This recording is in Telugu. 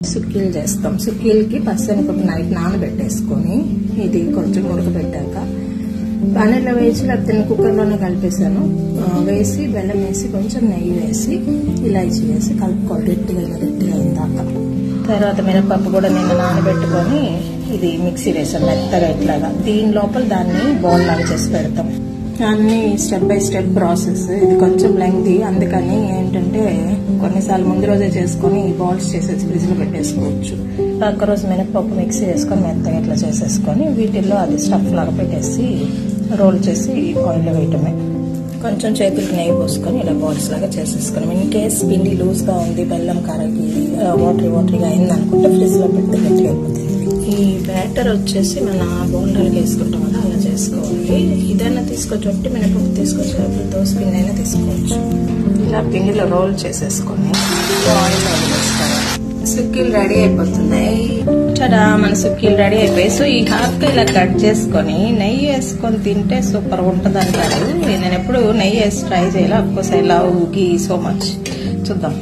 సుక్కీలు చేస్తాం. సుక్కీలకి పచ్చనిపప్పు నైట్ నానబెట్టేసుకొని ఇది కొంచెం ఉడకబెట్టాక పానీలో వేసి లేకపోతే కుక్కర్లోనే కలిపేసాను. వేసి బెల్లం వేసి కొంచెం నెయ్యి వేసి ఇలాచి వేసి కలుపుకోవాలి గట్టిగా అయిందాక. తర్వాత మినపప్పు కూడా నిన్న నానబెట్టుకొని ఇది మిక్సీ వేసాం మెత్తగా ఇట్లాగా. దీని లోపల దాన్ని బౌల్ లాగా చేసి పెడతాం. అన్ని స్టెప్ బై స్టెప్ ప్రాసెస్. ఇది కొంచెం లెంగ్తీ, అందుకని ఏంటంటే కొన్నిసార్లు ముందు రోజే చేసుకుని బాల్స్ చేసేసి ఫ్రిడ్జ్ లో పెట్టేసుకోవచ్చు. ఒక్కరోజు మినపప్పు మిక్సీ వేసుకొని మెత్తగా ఇట్లా చేసేసుకొని వీటిల్లో అది స్టఫ్ లాగా పెట్టేసి రోల్ చేసి ఆయిల్లో వేయటమే. కొంచెం చేతులకు నెయ్యి పోసుకొని ఇలా బాల్స్ లాగా చేసేసుకున్నాం. ఇన్ కేస్ పిండి లూజ్ గా ఉంది, బెల్లం కరగి వాటరీగా అయింది అనుకుంటే ఫ్రిడ్జ్ లో పెడితే గట్టిగా అయిపోతుంది. ఈ బ్యాటర్ వచ్చేసి మన బోండాలకు వేసుకుంటాం కదా, అలా చేసుకోవాలి. ఇదైనా తీసుకోవచ్చు, ఒట్టి మినపప్పు తీసుకోవచ్చు, లేకపోతే దోశ పిండి అయినా తీసుకోవచ్చు. ఇలా పిండిలో రోల్ చేసేసుకొని ఆయిల్ వేసుకోవాలి. సుక్కీలు రెడీ అయిపోతున్నాయి. చడా మన సుక్కీలు రెడీ అయిపోయి. సో ఈ హాఫ్ ఇలా కట్ చేసుకొని నెయ్యి వేసుకొని తింటే సూపర్ ఉంటుంది అంటారు. నేను ఎప్పుడు నెయ్యి వేసి ట్రై చేయాలి. Of course I love ghee so much. చూద్దాం.